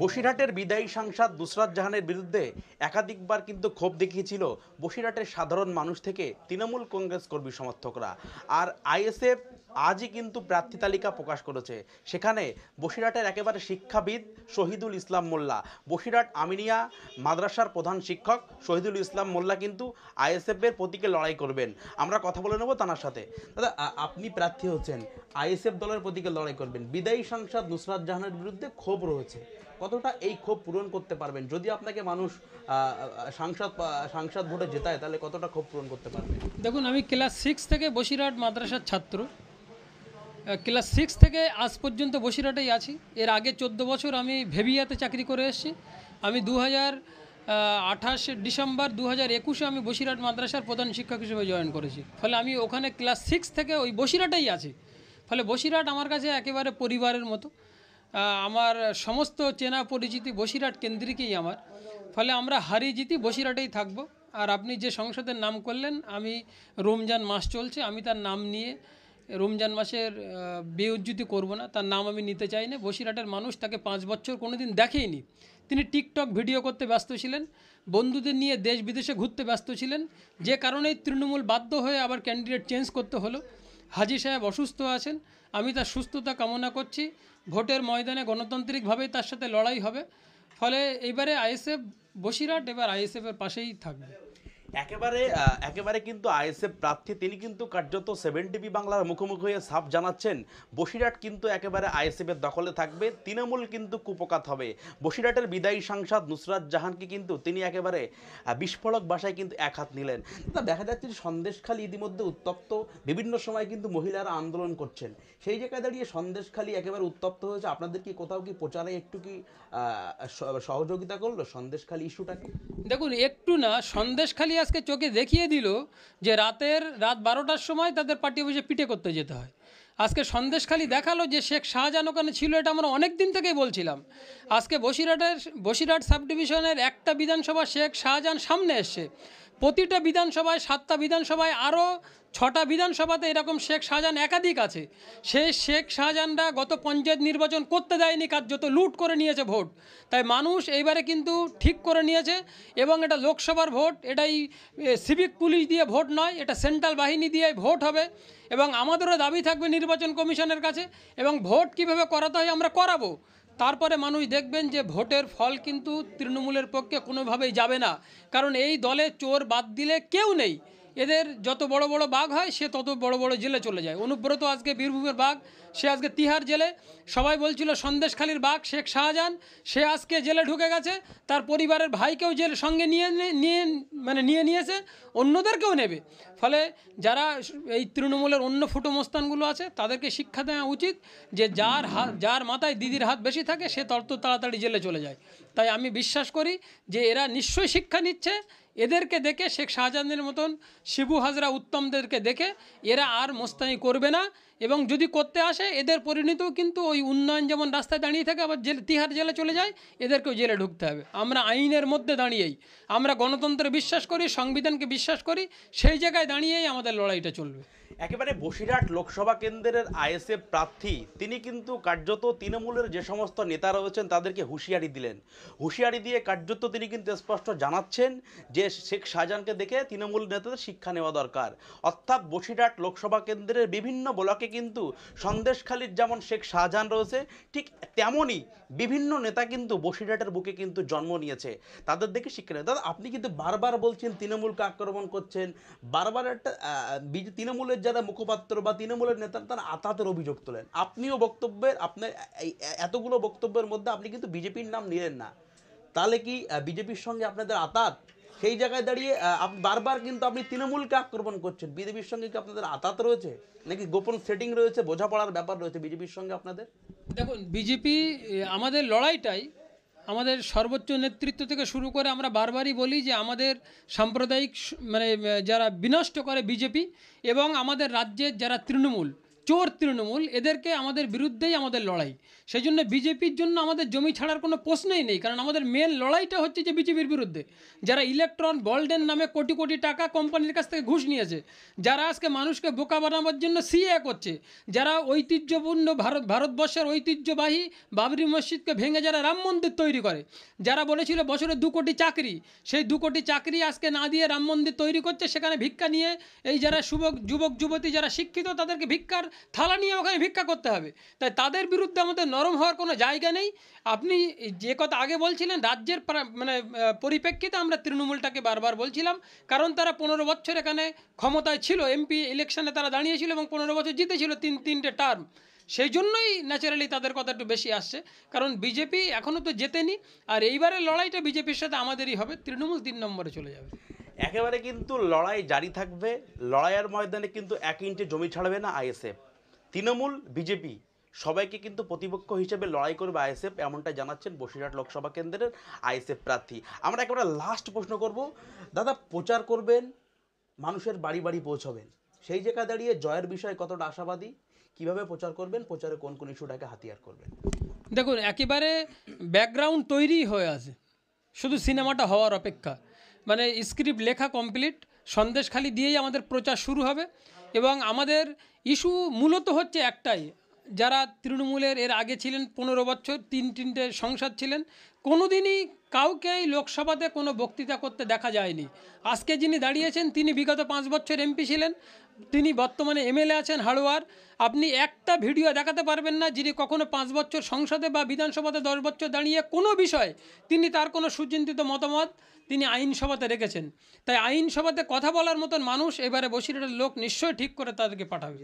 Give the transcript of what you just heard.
বসিরহাটের বিদায়ী সাংসদ নুসরাত জাহানের বিরুদ্ধে একাধিকবার কিন্তু ক্ষোভ দেখিয়েছিল বসিরহাটের সাধারণ মানুষ থেকে তৃণমূল কংগ্রেস কর্মী সমর্থকরা। আর আইএসএফ আজই কিন্তু প্রার্থী তালিকা প্রকাশ করেছে। সেখানে বসিরহাটের একেবারে শিক্ষাবিদ শহীদুল ইসলাম মোল্লা, বসিরহাট আমিনিয়া মাদ্রাসার প্রধান শিক্ষক শহীদুল ইসলাম মোল্লা কিন্তু আইএসএফের প্রতীকে লড়াই করবেন। আমরা কথা বলে নেব তার সাথে। দাদা, আপনি প্রার্থী হচ্ছেন, আইএসএফ দলের প্রতীকে লড়াই করবেন, বিদায়ী সাংসদ নুসরাত জাহানের বিরুদ্ধে ক্ষোভ রয়েছে, কতটা এই ক্ষোভ পূরণ করতে পারবেন? যদি আপনাকে মানুষ সাংসদ ভোটে জেতায় তাহলে কতটা ক্ষোভ পূরণ করতে পারবেন? দেখুন, আমি ক্লাস 6 থেকে বসিরহাট মাদ্রাসার ছাত্র। ক্লাস 6 থেকে আজ পর্যন্ত বসিরহাটেই আছি। এর আগে 14 বছর আমি ভেবিয়াতে চাকরি করে এসেছি। আমি 2028 ডিসেম্বর 2021-এ আমি বসিরহাট মাদ্রাসার প্রধান শিক্ষক হিসেবে জয়েন করেছি। ফলে আমি ওখানে ক্লাস 6 থেকে ওই বসিরহাটেই আছি। ফলে বসিরহাট আমার কাছে একেবারে পরিবারের মতো। আমার সমস্ত চেনা পরিচিতি বসিরহাট কেন্দ্রিকই আমার। ফলে আমরা হারি জিতি বসিরহাটেই থাকব। আর আপনি যে সংসদের নাম করলেন, আমি রমজান মাস চলছে, আমি তার নাম নিয়ে রমজান মাসের বেউজ্জতি করব না, তার নাম আমি নিতে চাই না। বসিরহাটের মানুষ তাকে 5 বছর কোনো দিন দেখেইনি। তিনি টিকটক ভিডিও করতে ব্যস্ত ছিলেন, বন্ধুদের নিয়ে দেশ বিদেশে ঘুরতে ব্যস্ত ছিলেন, যে কারণেই তৃণমূল বাধ্য হয়ে আবার ক্যান্ডিডেট চেঞ্জ করতে হলো। হাজী সাহেব অসুস্থ আছেন, আমি তার সুস্থতা কামনা করছি। ভোটের ময়দানে গণতান্ত্রিকভাবেই তার সাথে লড়াই হবে। ফলে এইবারে আইএসএফ বসিরহাট এবার আইএসএফের পাশেই থাকবে। একেবারে কিন্তু আইএসএফ প্রার্থী তিনি কিন্তু কার্যত 7 বাংলার মুখোমুখি হয়ে সাফ জানাচ্ছেন বসিরহাট কিন্তু একেবারে আইএসএফের দখলে থাকবে, তৃণমূল কিন্তু কুপকাত হবে। বসিরহাটের বিদায়ী সাংসদ নুসরাত জাহানকে কিন্তু তিনি একেবারে বিস্ফোরক ভাষায় কিন্তু এক হাত নিলেন। দেখা যাচ্ছে যে সন্দেশখালী ইতিমধ্যে উত্তপ্ত, বিভিন্ন সময় কিন্তু মহিলারা আন্দোলন করছেন, সেই জায়গায় দাঁড়িয়ে সন্দেশখালী একেবারে উত্তপ্ত হয়েছে। আপনাদের কি কোথাও কি প্রচারে একটু কি সহযোগিতা করলো সন্দেশখালী ইস্যুটাকে? দেখুন, একটু না, সন্দেশখালী আজকে চোখে দেখিয়ে দিল যে রাত 12টার সময় তাদের পার্টি অফিসে পিটে করতে যেতে হয়। আজকে সন্দেশখালী দেখালো যে শেখ শাহজাহান ওখানে ছিল, এটা আমরা অনেক দিন থেকেই বলছিলাম। আজকে বসিরহাট সাব ডিভিশনের একটা বিধানসভা শেখ শাহজাহান সামনে এসছে। প্রতিটা বিধানসভায় 7টা বিধানসভায় আরও 6টা বিধানসভাতে এরকম শেখ শাহজাহান একাধিক আছে। সেই শেখ শাহজাহানরা গত পঞ্চায়েত নির্বাচন করতে দেয়নি, কার্যত লুট করে নিয়েছে ভোট। তাই মানুষ এইবারে কিন্তু ঠিক করে নিয়েছে, এবং এটা লোকসভার ভোট, এটাই সিভিক পুলিশ দিয়ে ভোট নয়, এটা সেন্ট্রাল বাহিনী দিয়ে ভোট হবে। এবং আমাদেরও দাবি থাকবে নির্বাচন কমিশনের কাছে, এবং ভোট কীভাবে করাতে হয় আমরা করাবো। তারপরে মানুষ দেখবেন যে ভোটের ফল কিন্তু তৃণমূলের পক্ষে কোনোভাবেই যাবে না, কারণ এই দলে চোর বাদ দিলে কেউ নেই। এদের যত বড় বড় বাঘ হয় সে তত বড় বড় জেলে চলে যায়। অনুব্রত আজকে বীরভূমের বাঘ, সে আজকে তিহার জেলে। সবাই বলছিল সন্দেশখালীর বাঘ শেখ শাহজাহান, সে আজকে জেলে ঢুকে গেছে। তার পরিবারের ভাইকেও জেল সঙ্গে নিয়ে নিয়েছে, অন্যদেরকেও নেবে। ফলে যারা এই তৃণমূলের অন্য ফুটো মোস্তানগুলো আছে তাদেরকে শিক্ষা দেওয়া উচিত যে যার মাথায় দিদির হাত বেশি থাকে সে তত তাড়াতাড়ি জেলে চলে যায়। তাই আমি বিশ্বাস করি যে এরা নিশ্চয়ই শিক্ষা নিচ্ছে। এদেরকে দেখে শেখ শাহজাহানের মতন শিবু হাজরা উত্তমদেরকে দেখে এরা আর মোস্তানি করবে না, এবং যদি করতে আসে এদের পরিণতিও কিন্তু ওই উন্নয়ন যেমন রাস্তায় দাঁড়িয়ে থাকে আবার তিহার জেলে চলে যায়, এদেরকেও জেলে ঢুকতে হবে। আমরা আইনের মধ্যে দাঁড়িয়েই, আমরা গণতন্ত্রে বিশ্বাস করি, সংবিধানকে বিশ্বাস করি, সেই জায়গায় দাঁড়িয়েই আমাদের লড়াইটা চলবে। একেবারে বসিরহাট লোকসভা কেন্দ্রের আইএসএফ প্রার্থী তিনি কিন্তু কার্যত তৃণমূলের যে সমস্ত নেতা রয়েছেন তাদেরকে হুঁশিয়ারি দিলেন। হুঁশিয়ারি দিয়ে কার্যত তিনি কিন্তু স্পষ্ট জানাচ্ছেন যে শেখ শাহজাহানকে দেখে তৃণমূল নেতাদের শিক্ষা নেওয়া দরকার। অর্থাৎ বসিরহাট লোকসভা কেন্দ্রের বিভিন্ন ব্লকে কিন্তু সন্দেশখালীর যেমন শেখ শাহজাহান রয়েছে, ঠিক তেমনই বিভিন্ন নেতা কিন্তু বসিরহাটের বুকে কিন্তু জন্ম নিয়েছে, তাদের দেখে শিক্ষা নেয়। দাদা, আপনি কিন্তু বারবার বলছেন তৃণমূলকে আক্রমণ করছেন, বারবার একটা তৃণমূলের যারা মুখপাত্র বা তৃণমূলের নেতা তারা আতাতের অভিযোগ তোলেন। আপনিও বক্তব্যের আপনার এতগুলো বক্তব্যের মধ্যে আপনি কিন্তু বিজেপির নাম নিলেন না, তাহলে কি বিজেপির সঙ্গে আপনাদের আতাত? সেই জায়গায় দাঁড়িয়ে আপনি বারবার কিন্তু আপনি তৃণমূলকে আক্রমণ করছেন, বিজেপির সঙ্গে কি আপনাদের আতাত রয়েছে নাকি গোপন সেটিং রয়েছে, বোঝাপড়ার ব্যাপার রয়েছে বিজেপির সঙ্গে আপনাদের? দেখুন, বিজেপি, আমাদের লড়াইটাই আমাদের সর্বোচ্চ নেতৃত্ব থেকে শুরু করে আমরা বারবারই বলি যে আমাদের সাম্প্রদায়িক যারা বিনষ্ট করে বিজেপি, এবং আমাদের রাজ্যের যারা তৃণমূল চোর তৃণমূল, এদেরকে আমাদের বিরুদ্ধেই আমাদের লড়াই। সেই জন্য বিজেপির জন্য আমাদের জমি ছাড়ার কোনো প্রশ্নই নেই, কারণ আমাদের মেন লড়াইটা হচ্ছে যে বিজেপির বিরুদ্ধে, যারা ইলেকট্রন বল্ডেন নামে কোটি কোটি টাকা কোম্পানির কাছ থেকে ঘুষ নিয়েছে, যারা আজকে মানুষকে বোকা বানাবার জন্য সিএ করছে, যারা ঐতিহ্যপূর্ণ ভারতবর্ষের ঐতিহ্যবাহী বাবরি মসজিদকে ভেঙে যারা রাম মন্দির তৈরি করে, যারা বলেছিল বছরে 2 কোটি চাকরি, সেই 2 কোটি চাকরি আজকে না দিয়ে রাম মন্দির তৈরি করছে, সেখানে ভিক্ষা নিয়ে এই যারা যুবক যুবতী যারা শিক্ষিত তাদেরকে ভিক্ষার থালা নিয়ে ওখানে ভিক্ষা করতে হবে। তাই তাদের বিরুদ্ধে আমাদের নরম হওয়ার কোনো জায়গা নেই। আপনি যে কথা আগে বলছিলেন রাজ্যের পরিপ্রেক্ষিতে আমরা তৃণমূলটাকে বারবার বলছিলাম, কারণ তারা 15 বছর এখানে ক্ষমতায় ছিল, এমপি ইলেকশনে তারা দাঁড়িয়েছিল এবং 15 বছর জিতেছিল 3টে টার্ম। সেই জন্যই ন্যাচারালি তাদের কথা একটু বেশি আসছে, কারণ বিজেপি এখনও তো জেতেনি, আর এইবারের লড়াইটা বিজেপির সাথে আমাদেরই হবে, তৃণমূল 3 নম্বরে চলে যাবে। একেবারে কিন্তু লড়াই জারি থাকবে, লড়াইয়ের ময়দানে কিন্তু 1 ইঞ্চি জমি ছাড়বে না আইএসএফ। তৃণমূল বিজেপি সবাইকে কিন্তু প্রতিপক্ষ হিসেবে লড়াই করবে আইএসএফ, এমনটাই জানাচ্ছেন বসিরহাট লোকসভা কেন্দ্রের আইএসএফ প্রার্থী। আমরা একেবারে লাস্ট প্রশ্ন করব, দাদা প্রচার করবেন, মানুষের বাড়ি বাড়ি পৌঁছবেন, সেই জায়গায় দাঁড়িয়ে জয়ের বিষয়ে কতটা আশাবাদী, কিভাবে প্রচার করবেন, প্রচারে কোন কোন ইস্যুটাকে হাতিয়ার করবেন? দেখুন, একেবারে ব্যাকগ্রাউন্ড তৈরি হয়ে আছে, শুধু সিনেমাটা হওয়ার অপেক্ষা। মানে স্ক্রিপ্ট লেখা কমপ্লিট, সন্দেশখালি দিয়েই আমাদের প্রচার শুরু হবে। এবং আমাদের ইস্যু মূলত হচ্ছে একটাই, যারা তৃণমূলের এর আগে ছিলেন 15 বছর, 3টে সংসদ ছিলেন, কোনোদিনই কাউকেই লোকসভাতে কোনো বক্তৃতা করতে দেখা যায়নি। আজকে যিনি দাঁড়িয়েছেন তিনি বিগত 5 বছর এমপি ছিলেন, তিনি বর্তমানে এমএলএ আছেন হাড়োয়ার। আপনি একটা ভিডিও দেখাতে পারবেন না যিনি কখনো 5 বছর সংসদে বা বিধানসভাতে 10 বছর দাঁড়িয়ে কোনো বিষয় তিনি তার কোনো সুচিন্তিত মতামত তিনি আইনসভাতে রেখেছেন। তাই আইনসভাতে কথা বলার মতন মানুষ এবারে বসিরহাটের লোক নিশ্চয়ই ঠিক করে তাদেরকে পাঠাবে।